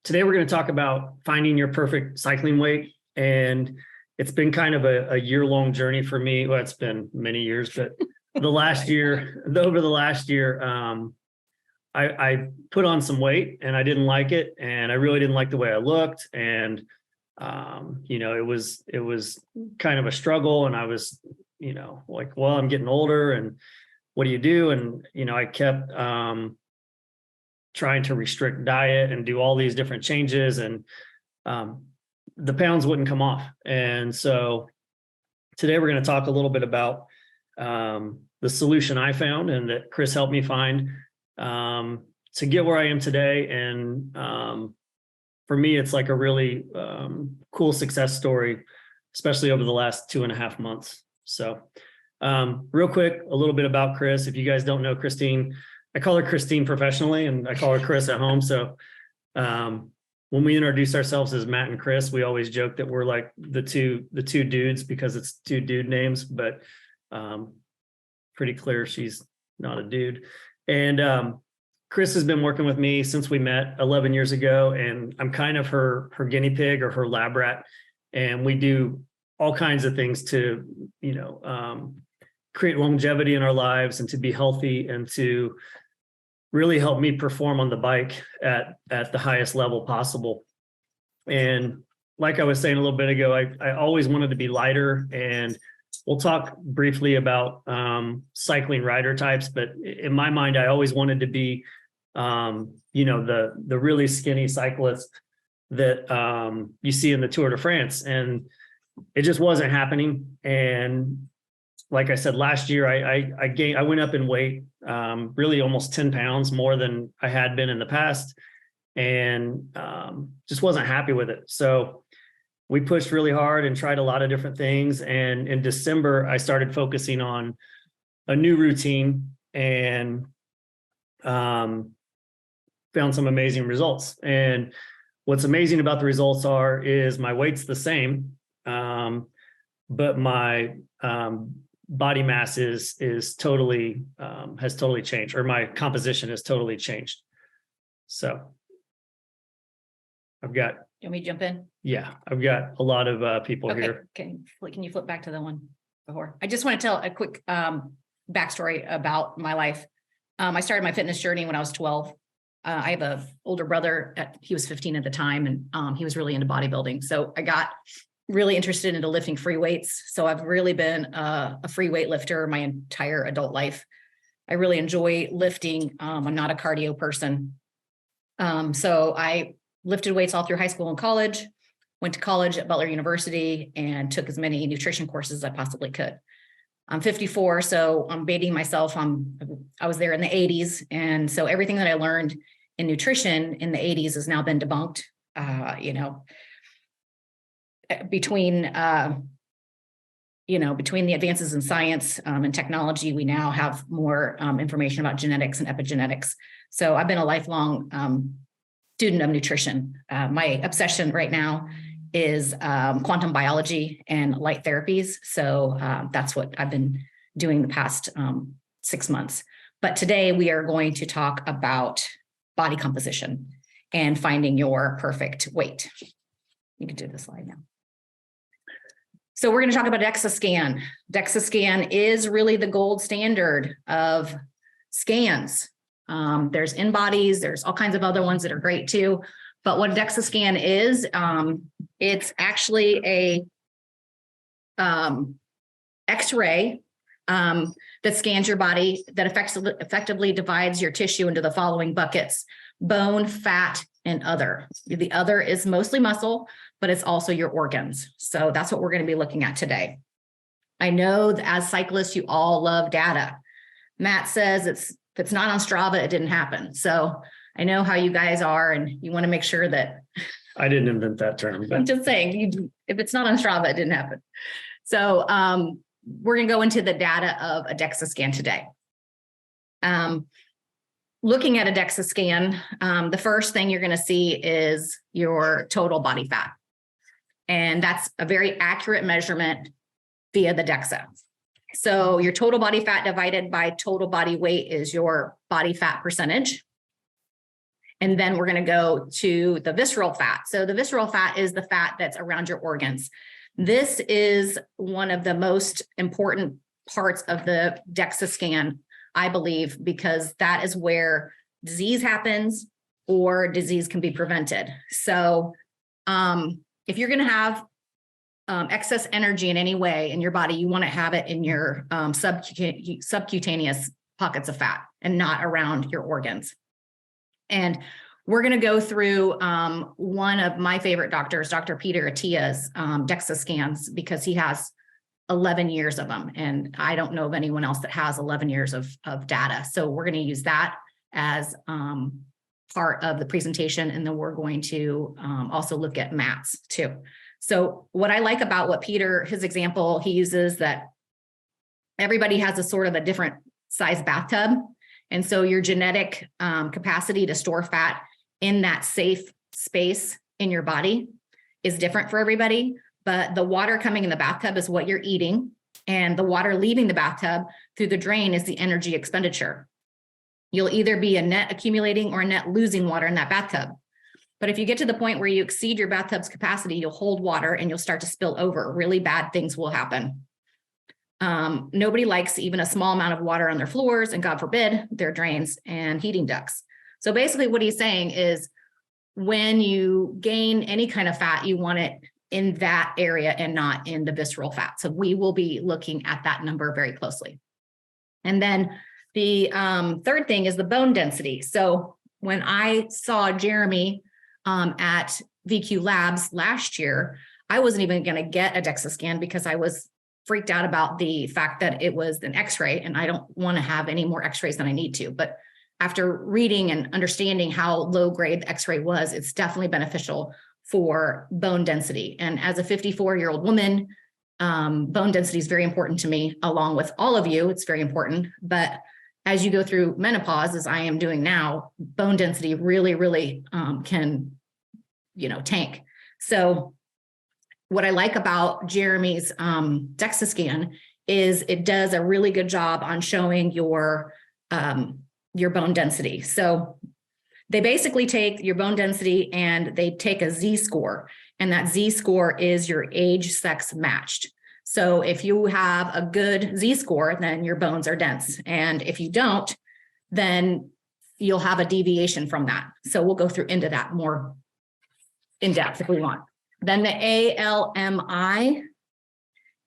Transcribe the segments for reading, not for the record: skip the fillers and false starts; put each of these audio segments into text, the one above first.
Today we're going to talk about finding your perfect cycling weight. And it's been kind of a year-long journey for me. Well, it's been many years, but over the last year, I put on some weight and I didn't like it. And I really didn't like the way I looked. And, it was kind of a struggle. And I was, like, well, I'm getting older and what do you do? And, I kept, trying to restrict diet and do all these different changes, and the pounds wouldn't come off. And so today we're going to talk a little bit about the solution I found and that Chris helped me find to get where I am today. And for me, it's like a really cool success story, especially over the last 2.5 months. So real quick, a little bit about Chris. If you guys don't know Christine, I call her Christine professionally and I call her Chris at home. So when we introduce ourselves as Matt and Chris, we always joke that we're like the two dudes because it's two dude names, but pretty clear she's not a dude. And Chris has been working with me since we met 11 years ago, and I'm kind of her guinea pig or her lab rat. And we do all kinds of things to, create longevity in our lives and to be healthy and to really help me perform on the bike at the highest level possible. And like I was saying a little bit ago, I always wanted to be lighter, and we'll talk briefly about cycling rider types, but in my mind, I always wanted to be, the really skinny cyclist that you see in the Tour de France, and it just wasn't happening. And like I said, last year, I went up in weight, really almost 10 pounds more than I had been in the past, and just wasn't happy with it. So we pushed really hard and tried a lot of different things. And in December, I started focusing on a new routine and found some amazing results. And what's amazing about the results is my weight's the same, but my body mass is totally has totally changed, or my composition has totally changed. So I've got. You want me to jump in? Yeah, I've got a lot of people here. Can you flip back to the one before? I just want to tell a quick backstory about my life. I started my fitness journey when I was 12. I have an older brother. He was 15 at the time, and he was really into bodybuilding. So I got really interested into lifting free weights. So I've really been a free weight lifter my entire adult life. I really enjoy lifting. I'm not a cardio person. So I lifted weights all through high school and college, went to college at Butler University, and took as many nutrition courses as I possibly could. I'm 54, so I'm dating myself. I was there in the 80s. And so everything that I learned in nutrition in the 80s has now been debunked. Between the advances in science and technology, we now have more information about genetics and epigenetics. So I've been a lifelong student of nutrition. My obsession right now is quantum biology and light therapies. So that's what I've been doing the past 6 months. But today we are going to talk about body composition and finding your perfect weight. You can do the slide now. So we're going to talk about Dexa Scan. Dexa Scan is really the gold standard of scans. There's InBodies, there's all kinds of other ones that are great too. But what Dexa Scan is, it's actually a X-ray that scans your body, that effectively divides your tissue into the following buckets: bone, fat, and other. The other is mostly muscle, but it's also your organs. So that's what we're going to be looking at today. I know that as cyclists, you all love data. Matt says if it's not on Strava, it didn't happen. So I know how you guys are, and you want to make sure that. I didn't invent that term. But. I'm just saying, if it's not on Strava, it didn't happen. So we're going to go into the data of a Dexa Scan today. Looking at a Dexa Scan, the first thing you're going to see is your total body fat. And that's a very accurate measurement via the Dexa. So your total body fat divided by total body weight is your body fat percentage. And then we're going to go to the visceral fat. So the visceral fat is the fat that's around your organs. This is one of the most important parts of the Dexa scan, I believe, because that is where disease happens or disease can be prevented. So if you're going to have excess energy in any way in your body, you want to have it in your subcutaneous pockets of fat and not around your organs. And we're going to go through one of my favorite doctors, Dr. Peter Attia's Dexa scans, because he has 11 years of them. And I don't know of anyone else that has 11 years of data. So we're going to use that as part of the presentation. And then we're going to also look at Matt's too. So what I like about what Peter, his example, he uses that everybody has a sort of a different size bathtub. And so your genetic capacity to store fat in that safe space in your body is different for everybody. But the water coming in the bathtub is what you're eating. And the water leaving the bathtub through the drain is the energy expenditure. You'll either be a net accumulating or a net losing water in that bathtub. But if you get to the point where you exceed your bathtub's capacity, you'll hold water and you'll start to spill over. Really bad things will happen. Nobody likes even a small amount of water on their floors, and God forbid, their drains and heating ducts. So basically what he's saying is when you gain any kind of fat, you want it in that area and not in the visceral fat. So we will be looking at that number very closely. And then the third thing is the bone density. So when I saw Jeremy at VQ Labs last year, I wasn't even going to get a Dexa scan because I was freaked out about the fact that it was an x-ray and I don't want to have any more x-rays than I need to. But after reading and understanding how low grade the x-ray was, it's definitely beneficial for bone density. And as a 54-year-old woman, bone density is very important to me, along with all of you. It's very important. But as you go through menopause, as I am doing now, bone density really, really can, tank. So what I like about Jeremy's Dexa scan is it does a really good job on showing your bone density. So they basically take your bone density and they take a Z-score, and that Z-score is your age sex matched. So if you have a good Z-score, then your bones are dense. And if you don't, then you'll have a deviation from that. So we'll go through into that more in depth if we want. Then the ALMI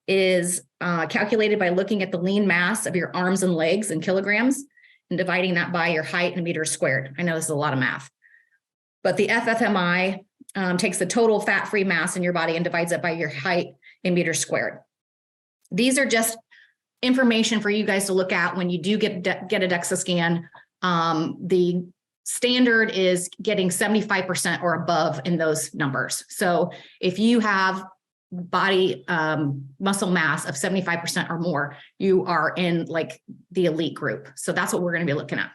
is calculated by looking at the lean mass of your arms and legs in kilograms and dividing that by your height in meters squared. I know this is a lot of math, but the FFMI takes the total fat-free mass in your body and divides it by your height in meters squared. These are just information for you guys to look at when you do get a Dexa scan. The standard is getting 75% or above in those numbers. So if you have body muscle mass of 75% or more, you are in like the elite group. So that's what we're going to be looking at.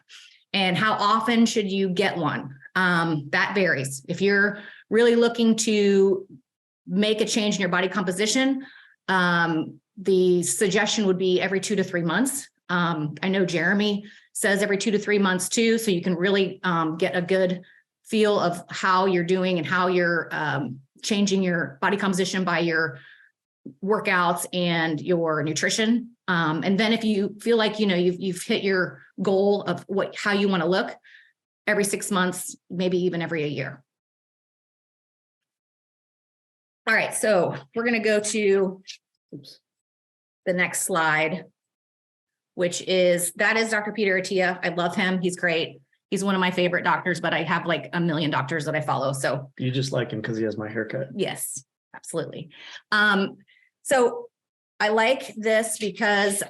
And how often should you get one? That varies. If you're really looking to make a change in your body composition, the suggestion would be every 2 to 3 months. I know Jeremy says every 2 to 3 months too, so you can really get a good feel of how you're doing and how you're changing your body composition by your workouts and your nutrition. And then if you feel like you've hit your goal of how you want to look, every 6 months, maybe even every a year. All right, so we're going to go to the next slide, which is Dr. Peter Attia. I love him. He's great. He's one of my favorite doctors, but I have like a million doctors that I follow. So you just like him because he has my haircut. Yes, absolutely. So I like this because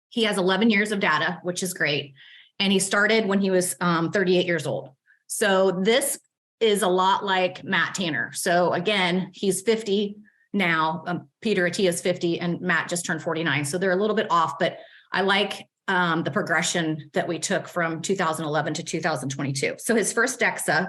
he has 11 years of data, which is great. And he started when he was 38 years old. So this is a lot like Matt Tanner. So again, he's 50 now. Peter Attia is 50 and Matt just turned 49. So they're a little bit off, but I like the progression that we took from 2011 to 2022. So his first Dexa,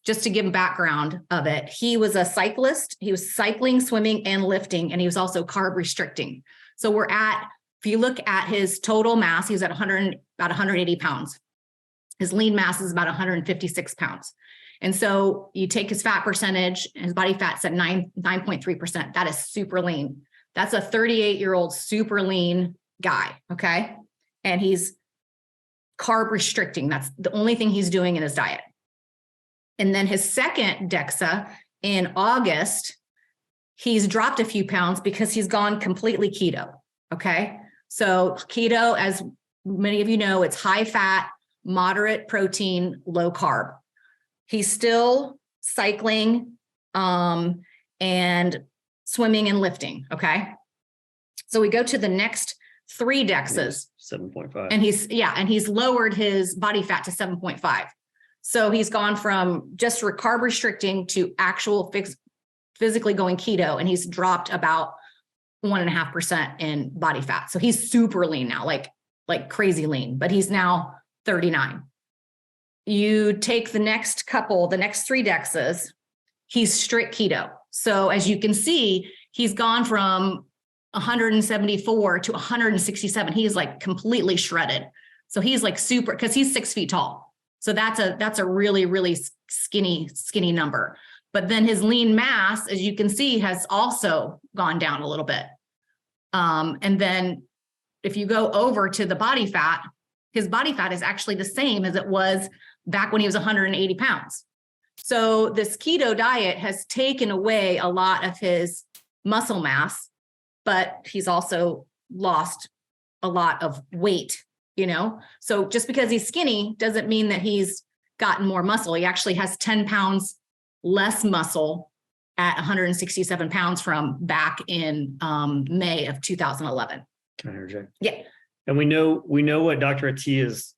just to give him background of it, he was a cyclist. He was cycling, swimming, and lifting, and he was also carb restricting. So if you look at his total mass, he was at about 180 pounds. His lean mass is about 156 pounds. And so you take his fat percentage, his body fat's at 9.3%. That is super lean. That's a 38-year-old super lean guy. Okay. And he's carb restricting. That's the only thing he's doing in his diet. And then his second DEXA in August, he's dropped a few pounds because he's gone completely keto. Okay. So keto, as many of you know, it's high fat, moderate protein, low carb. He's still cycling, and swimming and lifting. Okay. So we go to the next 3 DEXAs. 7.5. And he's lowered his body fat to 7.5. So he's gone from just carb restricting to actual physically going keto. And he's dropped about 1.5% in body fat. So he's super lean now, like crazy lean, but he's now 39. You take the next 3 DEXAs, he's strict keto. So as you can see, he's gone from 174 to 167. He's like completely shredded. So he's like super, because he's 6 feet tall. So that's a really, really skinny number. But then his lean mass, as you can see, has also gone down a little bit. And then if you go over to the body fat, his body fat is actually the same as it was back when he was 180 pounds. So this keto diet has taken away a lot of his muscle mass, but he's also lost a lot of weight, you know? So just because he's skinny doesn't mean that he's gotten more muscle. He actually has 10 pounds less muscle at 167 pounds from back in May of 2011. Can I interject? Yeah. And we know what Dr. Attia's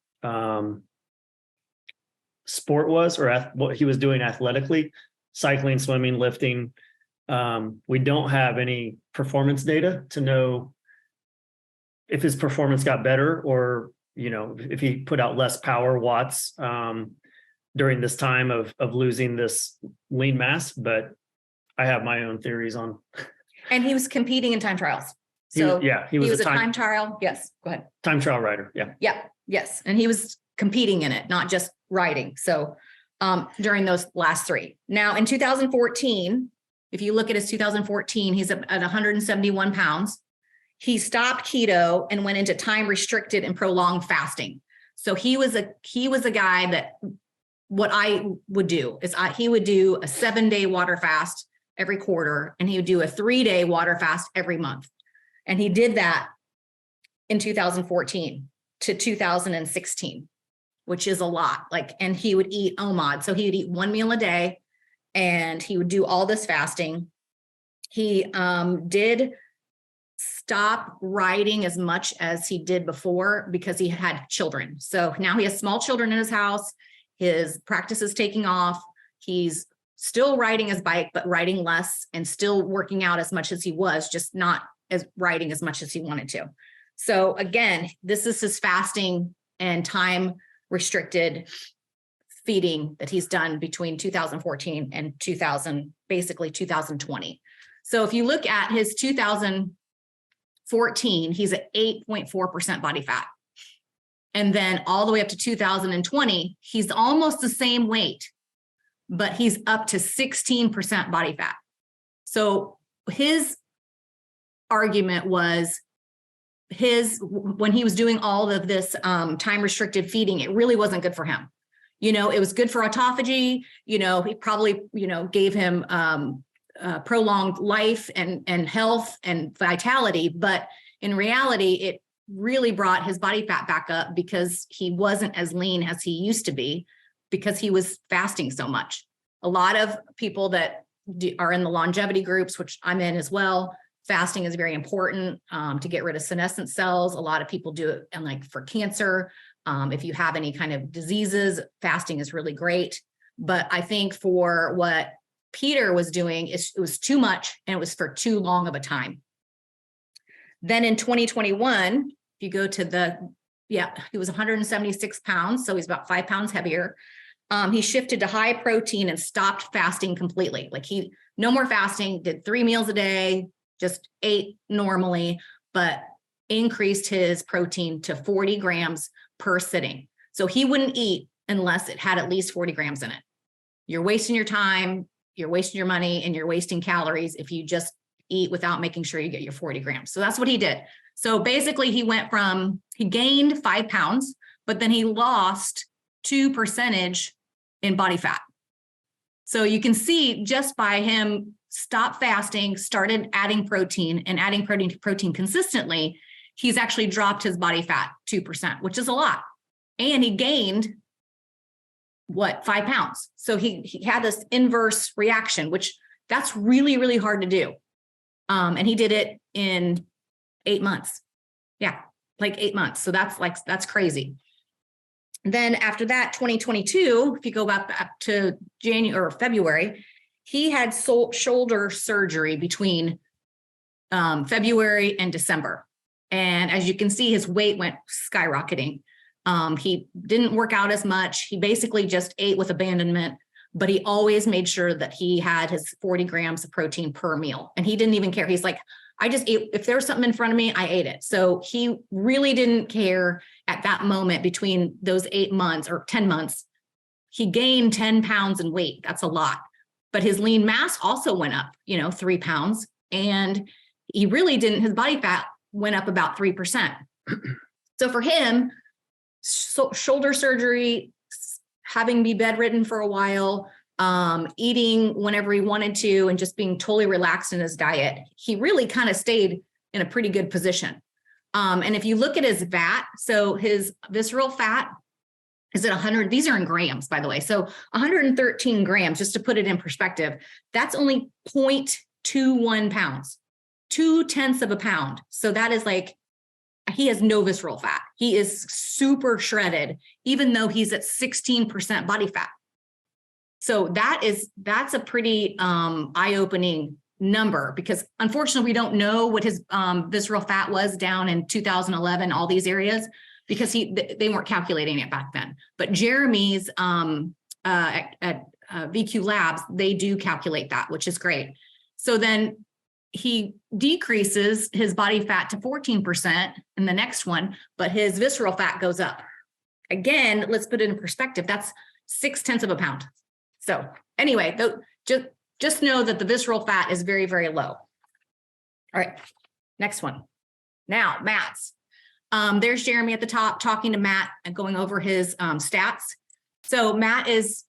sport was, or what he was doing athletically, cycling, swimming, lifting. We don't have any performance data to know if his performance got better, or, you know, if he put out less power watts during this time of losing this lean mass. But I have my own theories on. And he was competing in time trials. So he was a time trial. Yes, go ahead. Time trial rider. Yeah. Yeah. Yes. And he was competing in it, not just riding. So during those last 3. Now in 2014, if you look at his 2014, he's at 171 pounds. He stopped keto and went into time restricted and prolonged fasting. So he was a guy that, what I would do is he would do a 7-day water fast every quarter, and he would do a 3-day water fast every month. And he did that in 2014 to 2016, which is a lot. And he would eat OMAD. So he would eat 1 meal a day, and he would do all this fasting. He did stop riding as much as he did before because he had children. So now he has small children in his house. His practice is taking off. He's still riding his bike, but riding less, and still working out as much as he was, just not as riding as much as he wanted to. So again, this is his fasting and time restricted feeding that he's done between 2014 and 2020. So if you look at his 2014, he's at 8.4% body fat. And then all the way up to 2020, he's almost the same weight, but he's up to 16% body fat. So his argument was when he was doing all of this time restricted feeding, it really wasn't good for him. You know, it was good for autophagy. You know, he probably, gave him prolonged life and health and vitality. But in reality, it really brought his body fat back up because he wasn't as lean as he used to be because he was fasting so much. A lot of people that are in the longevity groups, which I'm in as well, fasting is very important to get rid of senescent cells. A lot of people do it, and for cancer, if you have any kind of diseases, fasting is really great. But I think for what Peter was doing, it was too much, and it was for too long of a time. Then in 2021, if you go to he was 176 pounds, so he's about 5 pounds heavier. He shifted to high protein and stopped fasting completely. No more fasting, did 3 meals a day, just ate normally, but increased his protein to 40 grams per sitting. So he wouldn't eat unless it had at least 40 grams in it. You're wasting your time, you're wasting your money, and you're wasting calories if you just eat without making sure you get your 40 grams. So that's what he did. So basically he gained 5 pounds, but then he lost 2% in body fat. So you can see just by him stopped fasting, started adding protein and adding protein consistently, he's actually dropped his body fat 2%, which is a lot. And he gained 5 pounds. So he had this inverse reaction, which that's really, really hard to do. And he did it in 8 months. Yeah, like 8 months. So that's crazy. Then after that, 2022, if you go back to January or February, he had shoulder surgery between February and December. And as you can see, his weight went skyrocketing. He didn't work out as much. He basically just ate with abandonment, but he always made sure that he had his 40 grams of protein per meal. And he didn't even care. He's like, I just ate, if there was something in front of me, I ate it. So he really didn't care at that moment between those 8 months or 10 months. He gained 10 pounds in weight. That's a lot. But his lean mass also went up, 3 pounds. And he really didn't, his body fat went up about 3%. So for him, shoulder surgery, having be bedridden for a while, eating whenever he wanted to, and just being totally relaxed in his diet, he really kind of stayed in a pretty good position. And if you look at his VAT, so his visceral fat is at 100, these are in grams, by the way. So 113 grams, just to put it in perspective, that's only 0.21 pounds, 0.2 of a pound. So that is like, he has no visceral fat. He is super shredded, even though he's at 16% body fat. So that's a pretty eye-opening number, because unfortunately we don't know what his visceral fat was down in 2011, all these areas, because they weren't calculating it back then. But Jeremy's at VQ Labs, they do calculate that, which is great. So then he decreases his body fat to 14% in the next one, but his visceral fat goes up. Again, let's put it in perspective. That's 0.6 of a pound. So anyway, just know that the visceral fat is very, very low. All right, next one. Now, Matt's. There's Jeremy at the top talking to Matt and going over his stats. So Matt's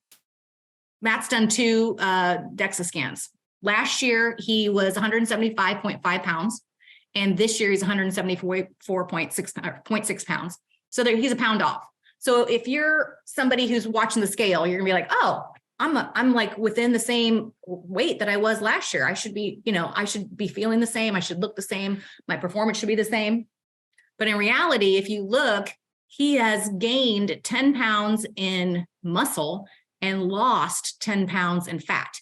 done 2 Dexa scans. Last year, he was 175.5 pounds, and this year he's 174.6 pounds. So he's a pound off. So if you're somebody who's watching the scale, you're gonna be like, oh, I'm like within the same weight that I was last year. I should be, I should be feeling the same. I should look the same. My performance should be the same. But in reality, if you look, he has gained 10 pounds in muscle and lost 10 pounds in fat.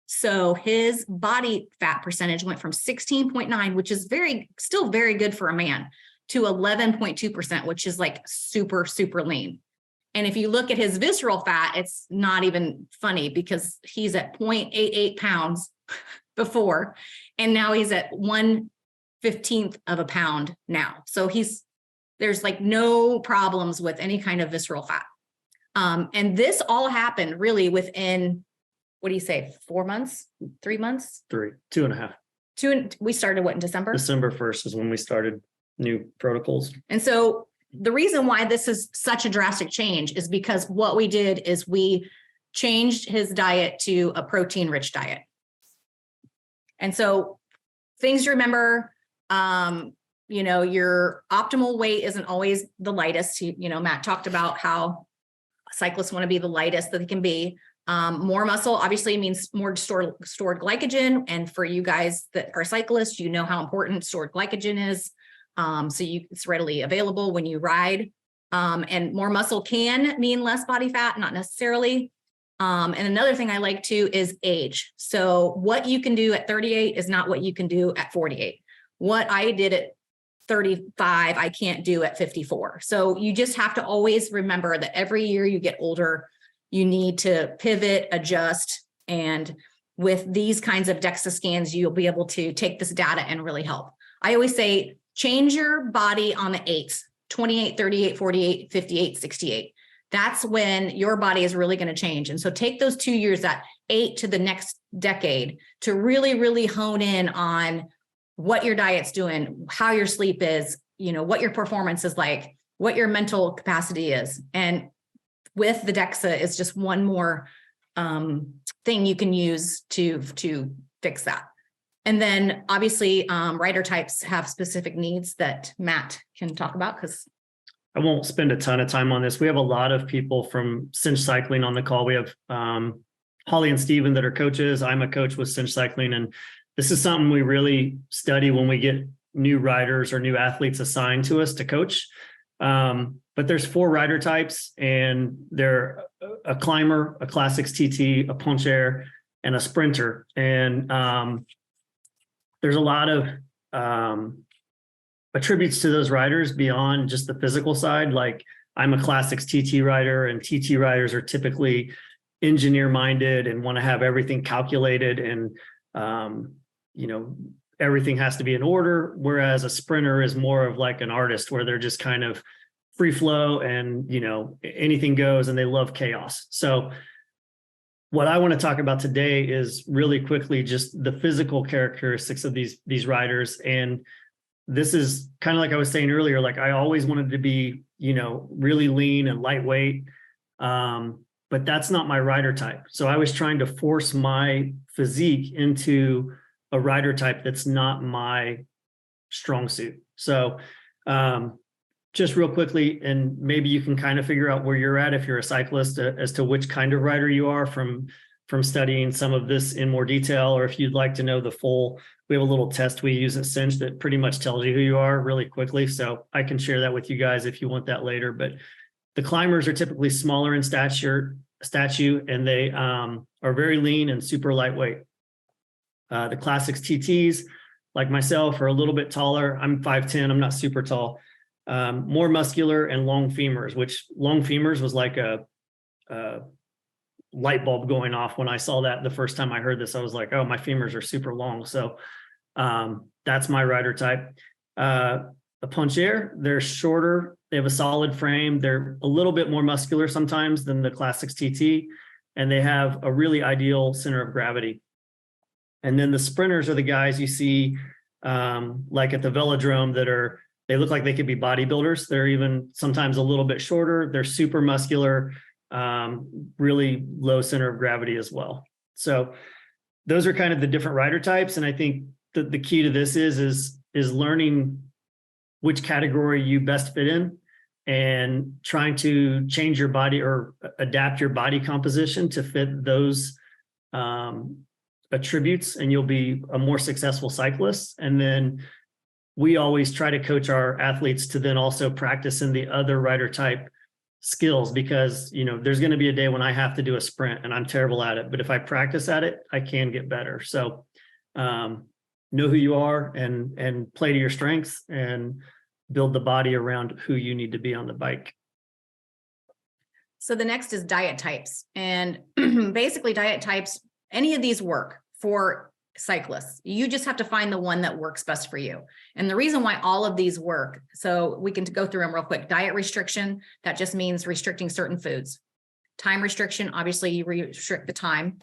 So his body fat percentage went from 16.9, which is still very good for a man, to 11.2%, which is like super, super lean. And if you look at his visceral fat, it's not even funny, because he's at 0.88 pounds before, and now he's at 1/15 of a pound now. So there's like no problems with any kind of visceral fat. And this all happened really within, what do you say, 4 months, 3 months? 2.5. We started what, in December? December 1st is when we started new protocols. And so the reason why this is such a drastic change is because what we did is we changed his diet to a protein-rich diet. And so things to remember, your optimal weight isn't always the lightest. Matt talked about how cyclists want to be the lightest that they can be. More muscle obviously means more stored glycogen. And for you guys that are cyclists, you know how important stored glycogen is. So it's readily available when you ride. And more muscle can mean less body fat, not necessarily. And another thing I like too is age. So what you can do at 38 is not what you can do at 48. What I did at 35, I can't do at 54. So you just have to always remember that every year you get older, you need to pivot, adjust. And with these kinds of Dexa scans, you'll be able to take this data and really help. I always say, change your body on the 8s, 28, 38, 48, 58, 68. that's when your body is really going to change. And so take those 2 years, that 8 to the next decade, to really, really hone in on what your diet's doing, how your sleep is, what your performance is like, what your mental capacity is. And with the Dexa, it's just one more thing you can use to fix that. And then obviously rider types have specific needs that Matt can talk about, because I won't spend a ton of time on this. We have a lot of people from Cinch Cycling on the call. We have Holly and Steven that are coaches. I'm a coach with Cinch Cycling, and this is something we really study when we get new riders or new athletes assigned to us to coach. But there's 4 rider types, and they're a climber, a classics TT, a punch air, and a sprinter. And there's a lot of attributes to those riders beyond just the physical side. Like, I'm a classics TT rider, and TT riders are typically engineer minded and want to have everything calculated, and everything has to be in order. Whereas a sprinter is more of like an artist, where they're just kind of free flow and, anything goes, and they love chaos. So what I want to talk about today is really quickly just the physical characteristics of these riders. And this is kind of like I was saying earlier, like, I always wanted to be, really lean and lightweight. But that's not my rider type. So I was trying to force my physique into a rider type that's not my strong suit. So just real quickly, and maybe you can kind of figure out where you're at if you're a cyclist, as to which kind of rider you are from studying some of this in more detail, or if you'd like to know the full, we have a little test we use at Cinch that pretty much tells you who you are really quickly. So I can share that with you guys if you want that later. But the climbers are typically smaller in statue, and they are very lean and super lightweight. The classics TTs, like myself, are a little bit taller. I'm 5'10", I'm not super tall. More muscular and long femurs, which long femurs was like a light bulb going off when I saw that the first time I heard this. I was like, oh, my femurs are super long. So that's my rider type. A punch air, they're shorter. They have a solid frame. They're a little bit more muscular sometimes than the classics TT, and they have a really ideal center of gravity. And then the sprinters are the guys you see like at the velodrome they look like they could be bodybuilders. They're even sometimes a little bit shorter. They're super muscular, really low center of gravity as well. So those are kind of the different rider types. And I think the key to this is learning which category you best fit in, and trying to change your body or adapt your body composition to fit those attributes, and you'll be a more successful cyclist. And then we always try to coach our athletes to then also practice in the other rider type skills, because there's going to be a day when I have to do a sprint and I'm terrible at it, but if I practice at it, I can get better. So know who you are and play to your strengths, and build the body around who you need to be on the bike. So the next is diet types. And basically diet types, any of these work for cyclists. You just have to find the one that works best for you. And the reason why all of these work, so we can go through them real quick. Diet restriction, that just means restricting certain foods. Time restriction, obviously you restrict the time.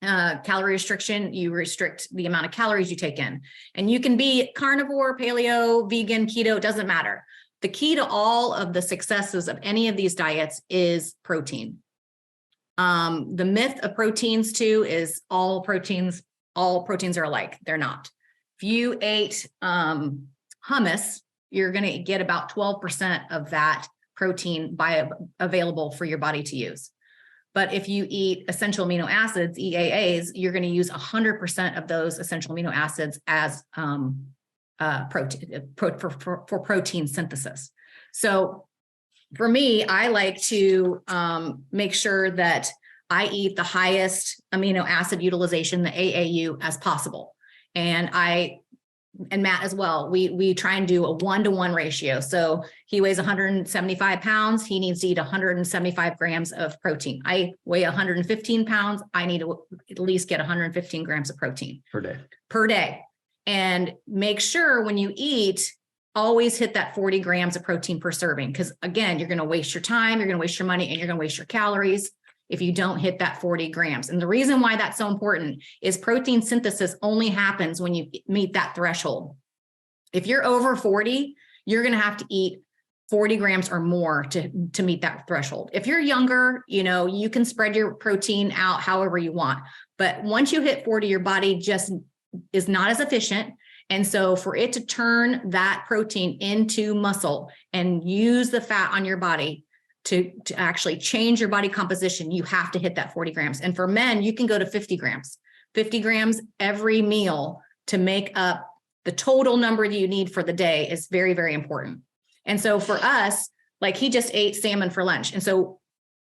Calorie restriction, you restrict the amount of calories you take in. And you can be carnivore, paleo, vegan, keto, it doesn't matter. The key to all of the successes of any of these diets is protein. The myth of proteins too is all proteins are alike. They're not. If you ate hummus, you're going to get about 12% of that protein available for your body to use. But if you eat essential amino acids, EAAs, you're going to use 100% of those essential amino acids as protein for protein synthesis. So for me, I like to make sure that I eat the highest amino acid utilization, the AAU, as possible. And Matt as well, we try and do a 1-to-1 ratio. So he weighs 175 pounds. He needs to eat 175 grams of protein. I weigh 115 pounds. I need to at least get 115 grams of protein per day. And make sure when you eat, always hit that 40 grams of protein per serving. Because again, you're going to waste your time, you're going to waste your money, and you're going to waste your calories if you don't hit that 40 grams. And the reason why that's so important is protein synthesis only happens when you meet that threshold. If you're over 40, you're going to have to eat 40 grams or more to meet that threshold. If you're younger, you can spread your protein out however you want. But once you hit 40, your body just is not as efficient. And so for it to turn that protein into muscle and use the fat on your body to actually change your body composition, you have to hit that 40 grams. And for men, you can go to 50 grams. 50 grams every meal to make up the total number that you need for the day is very, very important. And so for us, like he just ate salmon for lunch. And so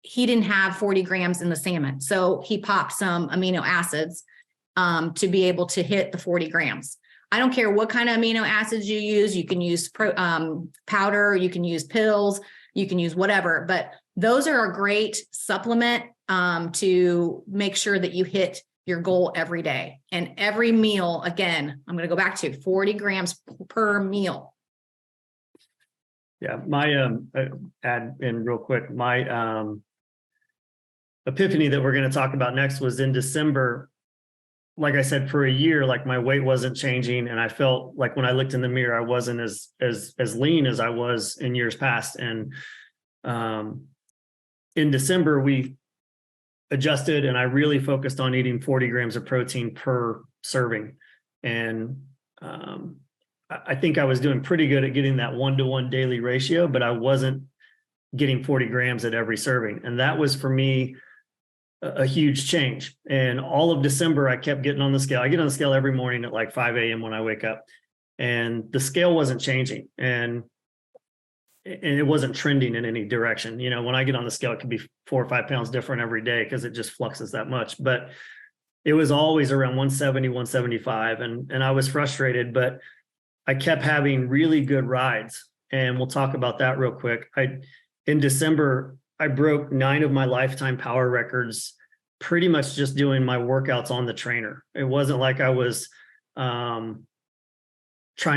he didn't have 40 grams in the salmon. So he popped some amino acids to be able to hit the 40 grams. I don't care what kind of amino acids you use. You can use powder, you can use pills, you can use whatever, but those are a great supplement to make sure that you hit your goal every day. And every meal, again, I'm going to go back to 40 grams per meal. Yeah, my add in real quick, my epiphany that we're going to talk about next was in December. Like I said, for a year, like my weight wasn't changing, and I felt like when I looked in the mirror, I wasn't as lean as I was in years past. And in December, we adjusted, and I really focused on eating 40 grams of protein per serving. And I think I was doing pretty good at getting that 1-to-1 daily ratio, but I wasn't getting 40 grams at every serving. And that was for me a huge change. And all of December, I kept getting on the scale. I get on the scale every morning at like 5 a.m. when I wake up, and the scale wasn't changing. And it wasn't trending in any direction. When I get on the scale, it could be 4 or 5 pounds different every day because it just fluxes that much. But it was always around 170, 175. And I was frustrated, but I kept having really good rides. And we'll talk about that real quick. In December, I broke 9 of my lifetime power records, pretty much just doing my workouts on the trainer. It wasn't like I was trying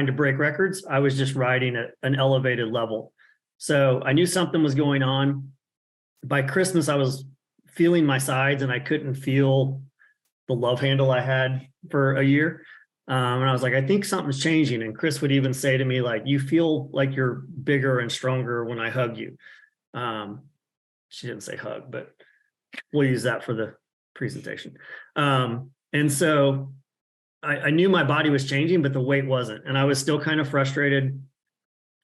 to break records. I was just riding at an elevated level. So I knew something was going on. By Christmas, I was feeling my sides, and I couldn't feel the love handle I had for a year. And I was like, I think something's changing. And Chris would even say to me, like, you feel like you're bigger and stronger when I hug you. She didn't say hug, but we'll use that for the presentation. And so I knew my body was changing, but the weight wasn't. And I was still kind of frustrated.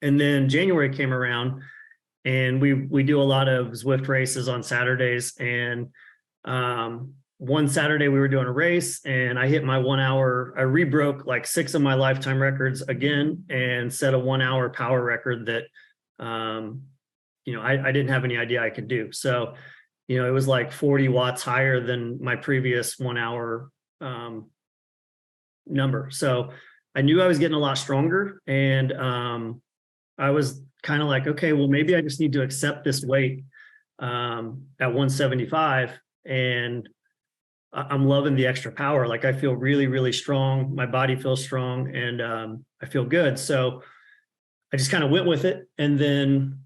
And then January came around, and we do a lot of Zwift races on Saturdays. And one Saturday we were doing a race, and I hit my 1 hour. I rebroke like 6 of my lifetime records again, and set a 1 hour power record that I didn't have any idea I could do. So, it was like 40 watts higher than my previous 1 hour number. So I knew I was getting a lot stronger, and I was kind of like, okay, well, maybe I just need to accept this weight at 175, and I'm loving the extra power. Like I feel really, really strong. My body feels strong, and I feel good. So I just kind of went with it. And then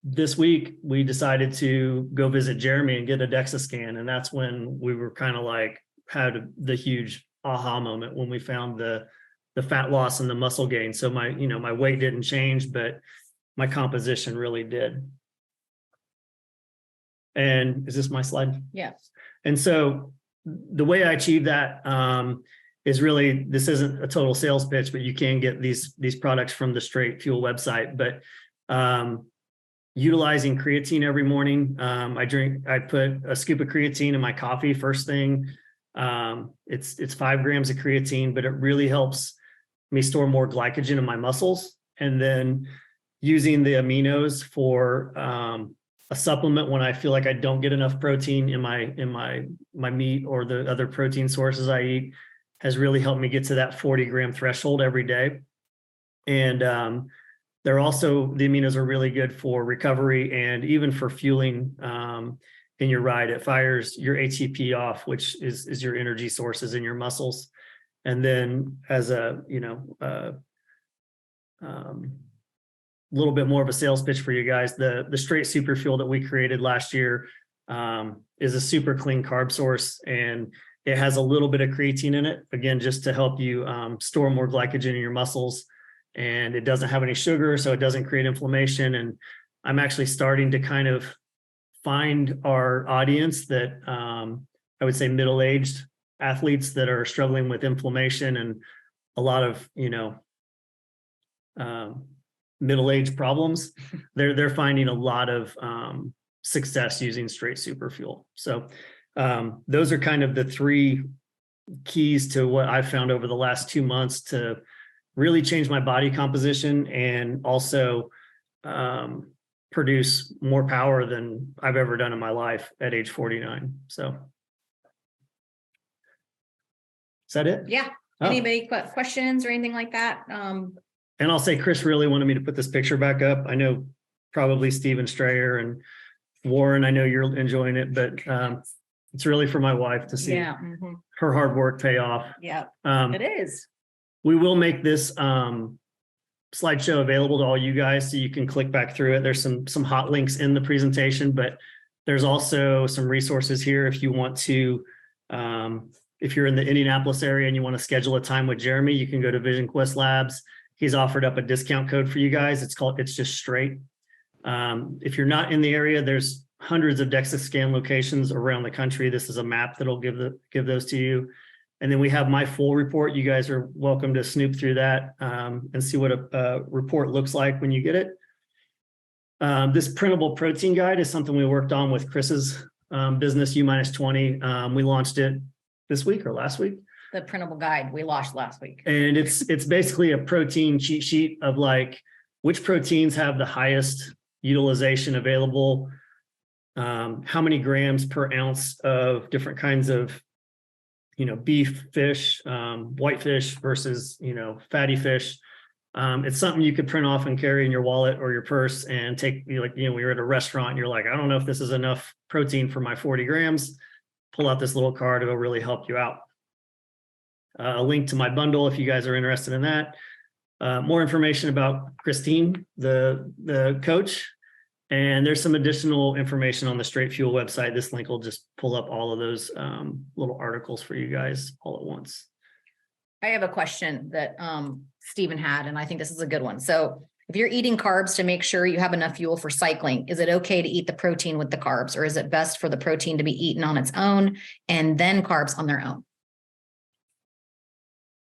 this week we decided to go visit Jeremy and get a Dexa scan. And that's when we were kind of like had the huge aha moment when we found the fat loss and the muscle gain. So my weight didn't change, but my composition really did. And is this my slide? Yeah. And so the way I achieve that is really, this isn't a total sales pitch, but you can get these products from the Straight Fuel website. But utilizing creatine every morning, I put a scoop of creatine in my coffee first thing. It's 5 grams of creatine, but it really helps me store more glycogen in my muscles. And then using the aminos for a supplement when I feel like I don't get enough protein in my meat or the other protein sources I eat has really helped me get to that 40 gram threshold every day. And they're also, the aminos are really good for recovery and even for fueling in your ride. It fires your ATP off, which is your energy sources in your muscles. And then as a little bit more of a sales pitch for you guys. The straight super fuel that we created last year is a super clean carb source, and it has a little bit of creatine in it, again, just to help you store more glycogen in your muscles. And it doesn't have any sugar, so it doesn't create inflammation. And I'm actually starting to kind of find our audience that I would say middle-aged athletes that are struggling with inflammation and a lot of, middle-aged problems. They're finding a lot of success using straight super fuel. So those are kind of the three keys to what I've found over the last 2 months to really change my body composition and also produce more power than I've ever done in my life at age 49. So is that it? Yeah. Oh. Anybody questions or anything like that? And I'll say Chris really wanted me to put this picture back up. I know probably Steven Strayer and Warren, I know you're enjoying it, but it's really for my wife to see her hard work pay off. Yeah, it is. We will make this slideshow available to all you guys so you can click back through it. There's some hot links in the presentation, but there's also some resources here if you want to, if you're in the Indianapolis area and you want to schedule a time with Jeremy, you can go to Vision Quest Labs. He's offered up a discount code for you guys. It's just straight. If you're not in the area, there's hundreds of Dexa Scan locations around the country. This is a map that'll give those to you. And then we have my full report. You guys are welcome to snoop through that and see what a report looks like when you get it. This printable protein guide is something we worked on with Chris's business, U-20. We launched it this week or last week. The printable guide we launched last week. And it's basically a protein cheat sheet of like which proteins have the highest utilization available, how many grams per ounce of different kinds of, beef, fish, white fish versus, fatty fish. It's something you could print off and carry in your wallet or your purse and take, we were at a restaurant and you're like, I don't know if this is enough protein for my 40 grams. Pull out this little card. It'll really help you out. A link to my bundle if you guys are interested in that. More information about Christine, the coach, and there's some additional information on the Straight Fuel website. This link will just pull up all of those little articles for you guys all at once. I have a question that Stephen had, and I think this is a good one. So if you're eating carbs to make sure you have enough fuel for cycling, is it okay to eat the protein with the carbs, or is it best for the protein to be eaten on its own and then carbs on their own?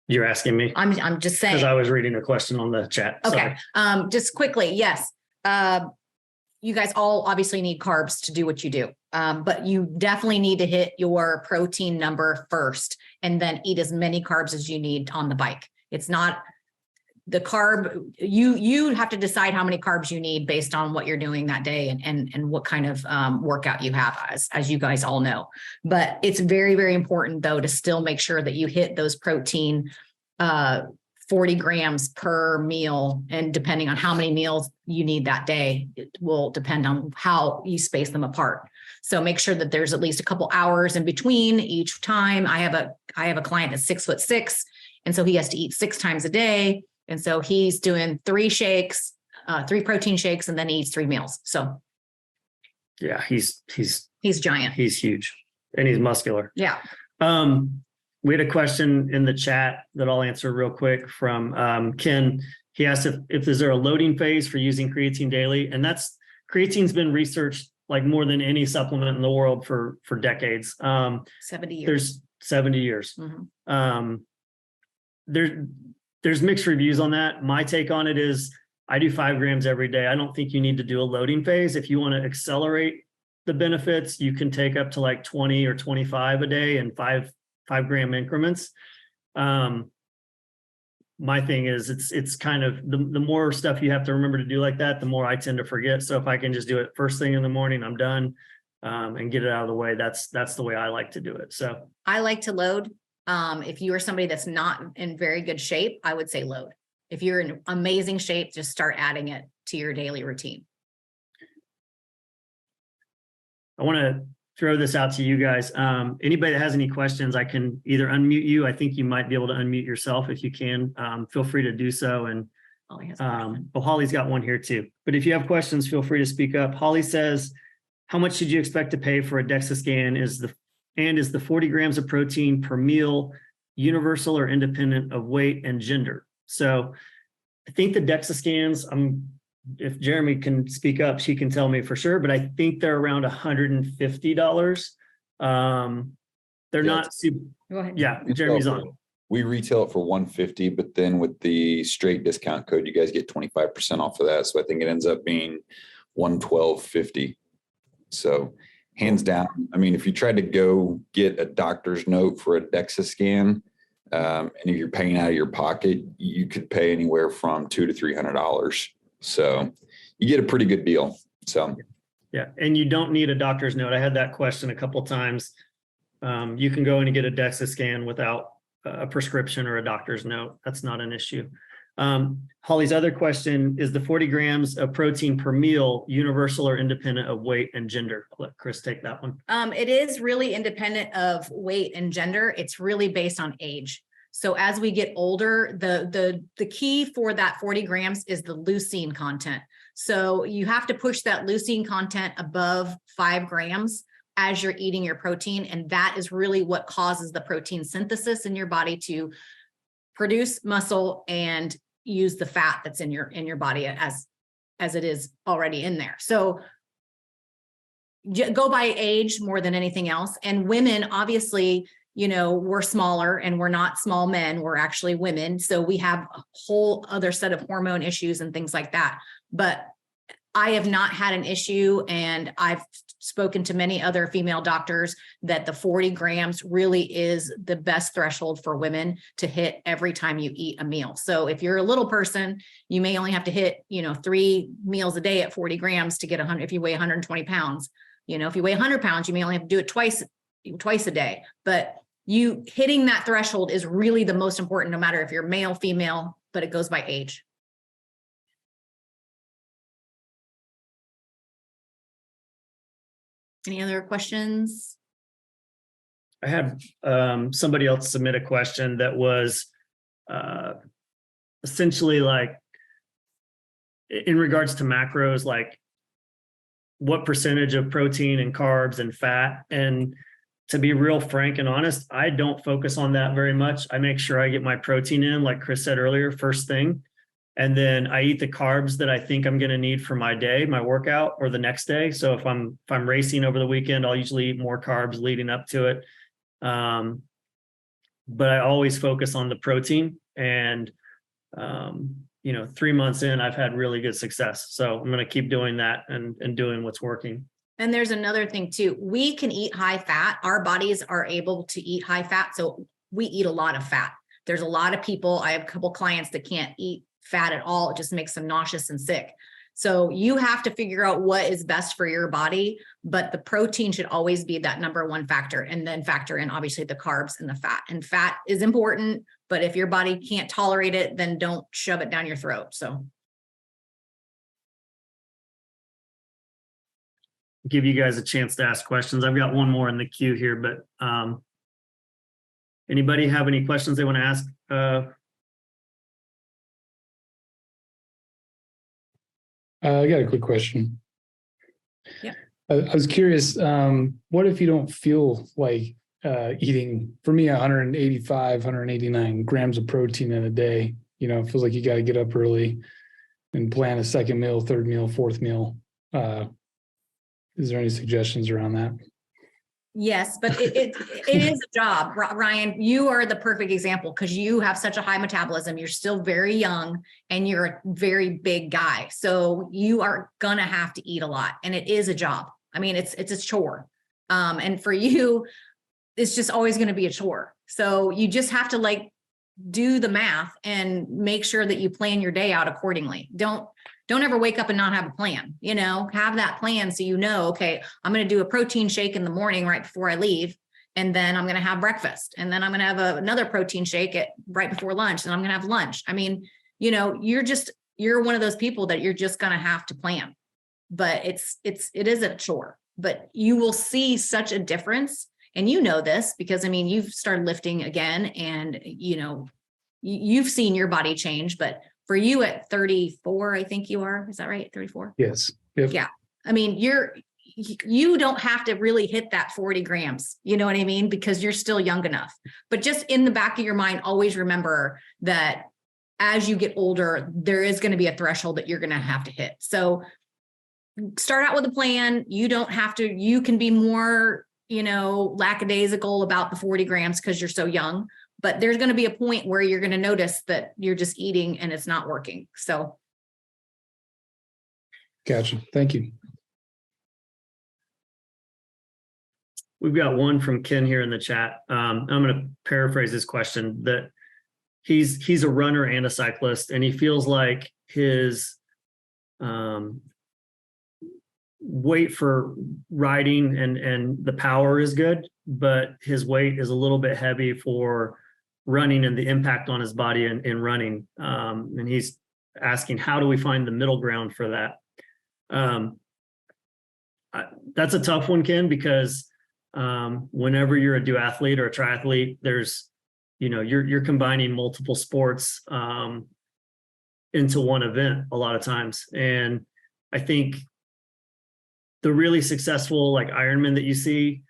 You're asking me? I'm just saying. Because I was reading a question on the chat. Okay. Just quickly, yes. You guys all obviously need carbs to do what you do, but you definitely need to hit your protein number first and then eat as many carbs as you need on the bike. It's not the carb. You have to decide how many carbs you need based on what you're doing that day and what kind of workout you have, as you guys all know. But it's very, very important though to still make sure that you hit those protein 40 grams per meal, and depending on how many meals you need that day, it will depend on how you space them apart. So make sure that there's at least a couple hours in between each time. I have a client that's 6'6", and so he has to eat 6 times a day. And so he's doing 3 protein shakes, and then he eats 3 meals. So yeah, he's giant. He's huge and he's muscular. Yeah. We had a question in the chat that I'll answer real quick from Ken. He asked if is there a loading phase for using creatine daily? And creatine's been researched like more than any supplement in the world for decades. 70 years. There's 70 years. Mm-hmm. There's mixed reviews on that. My take on it is I do 5 grams every day. I don't think you need to do a loading phase. If you want to accelerate the benefits, you can take up to like 20 or 25 a day in 5 gram increments. My thing is it's kind of the more stuff you have to remember to do like that, the more I tend to forget. So if I can just do it first thing in the morning, I'm done, and get it out of the way. That's the way I like to do it. So I like to load. If you are somebody that's not in very good shape, I would say load. If you're in amazing shape, just start adding it to your daily routine. I want to throw this out to you guys. Anybody that has any questions, I can either unmute you. I think you might be able to unmute yourself if you can. Feel free to do so, and Holly has a question. Well, Holly's got one here too. But if you have questions, feel free to speak up. Holly says, how much should you expect to pay for a Dexa scan? Is the 40 grams of protein per meal universal or independent of weight and gender? So I think the Dexa scans, if Jeremy can speak up, she can tell me for sure, but I think they're around $150. They're not super. Go ahead. Yeah, Jeremy's on. We retail it for $150, but then with the straight discount code, you guys get 25% off of that. So I think it ends up being $112.50. So hands down, I mean, if you tried to go get a doctor's note for a Dexa scan, and if you're paying out of your pocket, you could pay anywhere from $200 to $300. So you get a pretty good deal. So yeah, and you don't need a doctor's note. I had that question a couple of times. You can go in and get a Dexa scan without a prescription or a doctor's note. That's not an issue. Holly's other question is the 40 grams of protein per meal universal or independent of weight and gender? I'll let Chris take that one. It is really independent of weight and gender. It's really based on age. So as we get older, the key for that 40 grams is the leucine content. So you have to push that leucine content above 5 grams as you're eating your protein. And that is really what causes the protein synthesis in your body to produce muscle and use the fat that's in your body as it is already in there. So go by age more than anything else. And women, obviously, we're smaller and we're not small men, we're actually women. So we have a whole other set of hormone issues and things like that. But I have not had an issue, and I've spoken to many other female doctors that the 40 grams really is the best threshold for women to hit every time you eat a meal. So if you're a little person, you may only have to hit, 3 meals a day at 40 grams to get 100. If you weigh 120 pounds, if you weigh 100 pounds, you may only have to do it twice a day. But you hitting that threshold is really the most important, no matter if you're male, female, but it goes by age. Any other questions? I had somebody else submit a question that was essentially like, in regards to macros, like what percentage of protein and carbs and fat. And to be real frank and honest, I don't focus on that very much. I make sure I get my protein in, like Chris said earlier, first thing. And then I eat the carbs that I think I'm going to need for my day, my workout, or the next day. So if I'm racing over the weekend, I'll usually eat more carbs leading up to it. But I always focus on the protein. And 3 months in, I've had really good success. So I'm going to keep doing that and doing what's working. And there's another thing too. We can eat high fat. Our bodies are able to eat high fat. So we eat a lot of fat. There's a lot of people. I have a couple clients that can't eat fat at all. It just makes them nauseous and sick. So you have to figure out what is best for your body, but the protein should always be that number one factor, and then factor in obviously the carbs and the fat. And fat is important, but if your body can't tolerate it, then don't shove it down your throat. So give you guys a chance to ask questions. I've got one more in the queue here, but anybody have any questions they want to ask? I got a quick question. Yeah. I was curious, what if you don't feel like eating, for me, 185, 189 grams of protein in a day? It feels like you got to get up early and plan a second meal, third meal, fourth meal. Is there any suggestions around that? yes, but it is a job. Ryan, you are the perfect example because you have such a high metabolism. You're still very young and you're a very big guy. So you are gonna have to eat a lot, and it is a job. I mean, it's a chore. And for you, it's just always going to be a chore. So you just have to do the math and make sure that you plan your day out accordingly. Don't ever wake up and not have a plan, have that plan. So, okay, I'm going to do a protein shake in the morning right before I leave. And then I'm going to have breakfast. And then I'm going to have another protein shake right before lunch. And I'm going to have lunch. I mean, you're one of those people that you're just going to have to plan, but it is a chore, but you will see such a difference. And this because you've started lifting again and, you've seen your body change, but For you at 34, I think you are, is that right? 34? Yes. Yep. Yeah. I mean, you don't have to really hit that 40 grams. You know what I mean? Because you're still young enough. But just in the back of your mind, always remember that as you get older, there is going to be a threshold that you're going to have to hit. So start out with a plan. You don't have to, you can be more, lackadaisical about the 40 grams because you're so young. But there's going to be a point where you're going to notice that you're just eating and it's not working. So. Gotcha. Thank you. We've got one from Ken here in the chat. I'm going to paraphrase his question, that he's a runner and a cyclist, and he feels like his weight for riding and the power is good, but his weight is a little bit heavy for running and the impact on his body in running. And he's asking, how do we find the middle ground for that? That's a tough one, Ken, because whenever you're a duathlete or a triathlete, there's, you're combining multiple sports into one event a lot of times. And I think the really successful like Ironman that you see,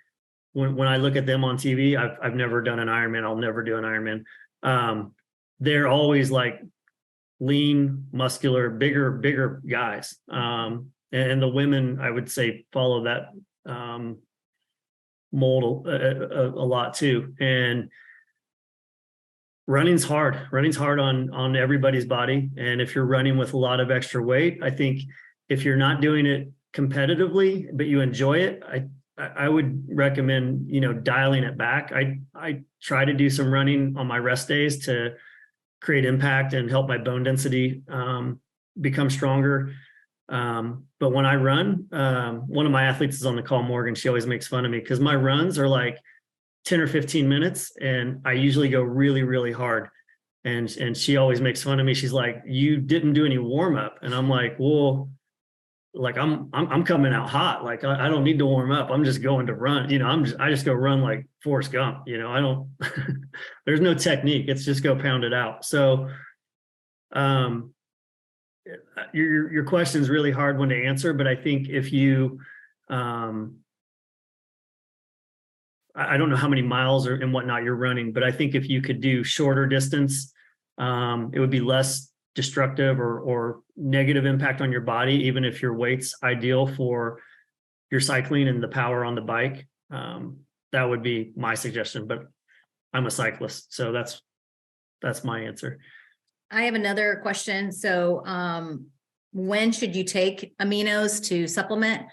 when I look at them on TV, I've never done an Ironman. I'll never do an Ironman. They're always like lean, muscular, bigger guys. And the women, I would say, follow that mold a lot too. And running's hard on everybody's body. And if you're running with a lot of extra weight, I think if you're not doing it competitively, but you enjoy it, I would recommend, dialing it back. I try to do some running on my rest days to create impact and help my bone density become stronger. But when I run, one of my athletes is on the call, Morgan. She always makes fun of me because my runs are like 10 or 15 minutes, and I usually go really, really hard. And she always makes fun of me. She's like, "You didn't do any warm up," and I'm like, "Well, like I'm coming out hot. Like I don't need to warm up. I'm just going to run. I just go run like Forrest Gump. I don't. There's no technique. It's just go pound it out." So, your question is really hard one to answer, but I think if you, I don't know how many miles and whatnot you're running, but I think if you could do shorter distance, it would be less destructive or negative impact on your body, even if your weight's ideal for your cycling and the power on the bike. That would be my suggestion, but I'm a cyclist, so that's my answer. I have another question. So when should you take aminos to supplement?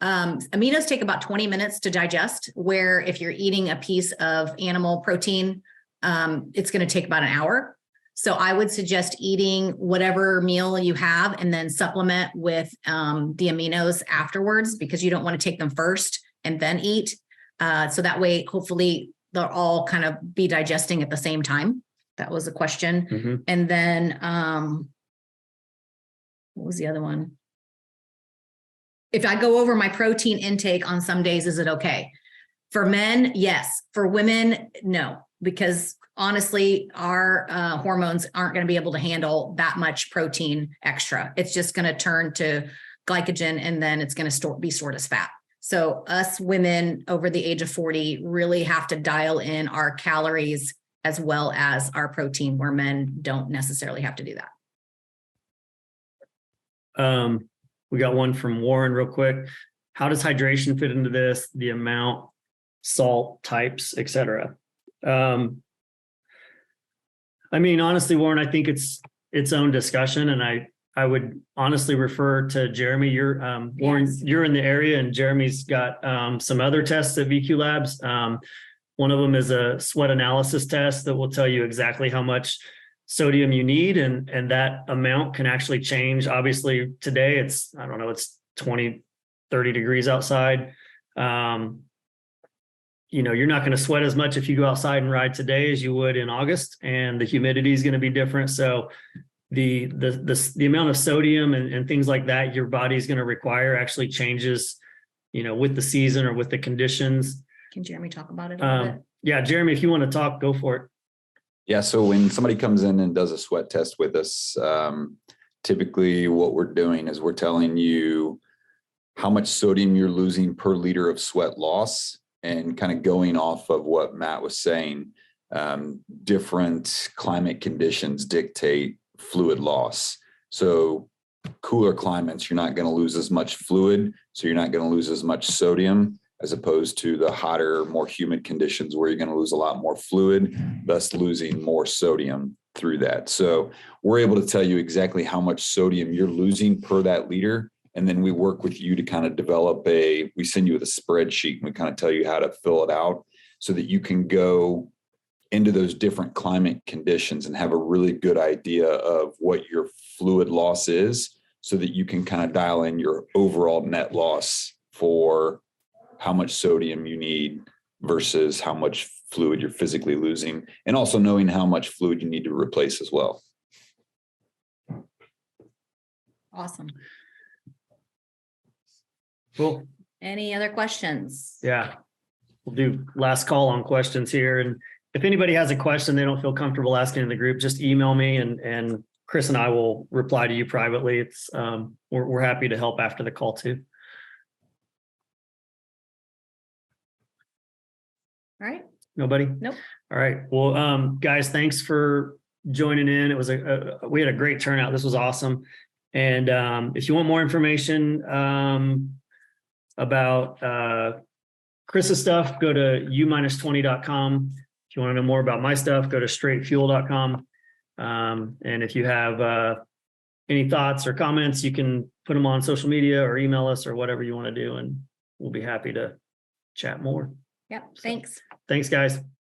Aminos take about 20 minutes to digest, where if you're eating a piece of animal protein, it's going to take about an hour. So I would suggest eating whatever meal you have and then supplement with the aminos afterwards, because you don't want to take them first and then eat. So that way, hopefully they'll all kind of be digesting at the same time. That was a question. Mm-hmm. And then what was the other one? If I go over my protein intake on some days, is it okay? For men, yes. For women, no, because honestly, our hormones aren't going to be able to handle that much protein extra. It's just going to turn to glycogen, and then it's going to be stored as fat. So us women over the age of 40 really have to dial in our calories as well as our protein, where men don't necessarily have to do that. We got one from Warren real quick. How does hydration fit into this? The amount, salt types, etc. Honestly, Warren, I think it's its own discussion, and I would honestly refer to Jeremy. Warren, Yes. You're in the area, and Jeremy's got some other tests at VQ Labs. One of them is a sweat analysis test that will tell you exactly how much sodium you need, and that amount can actually change. Obviously, today it's 20, 30 degrees outside. You're not going to sweat as much if you go outside and ride today as you would in August, and the humidity is going to be different. So the amount of sodium and things like that your body's going to require actually changes, with the season or with the conditions. Can Jeremy talk about it a little bit? Yeah, Jeremy, if you want to talk, go for it. Yeah, so when somebody comes in and does a sweat test with us, typically what we're doing is we're telling you how much sodium you're losing per liter of sweat loss, and kind of going off of what Matt was saying, different climate conditions dictate fluid loss. So cooler climates, you're not going to lose as much fluid, so you're not going to lose as much sodium, as opposed to the hotter, more humid conditions where you're going to lose a lot more fluid, thus losing more sodium through that. So we're able to tell you exactly how much sodium you're losing per that liter. And then we work with you to kind of develop we send you with a spreadsheet, and we kind of tell you how to fill it out so that you can go into those different climate conditions and have a really good idea of what your fluid loss is, so that you can kind of dial in your overall net loss for how much sodium you need versus how much fluid you're physically losing, and also knowing how much fluid you need to replace as well. Awesome. Cool. Any other questions? Yeah. We'll do last call on questions here. And if anybody has a question they don't feel comfortable asking in the group, just email me, and Chris and I will reply to you privately. It's we're happy to help after the call too. All right. Nobody? Nope. All right. Well, guys, thanks for joining in. It was we had a great turnout. This was awesome. And if you want more information about Chris's stuff, go to u-20.com. If you want to know more about my stuff, go to straightfuel.com. And if you have any thoughts or comments, you can put them on social media or email us or whatever you want to do, and we'll be happy to chat more. Yep. Thanks. Thanks, guys.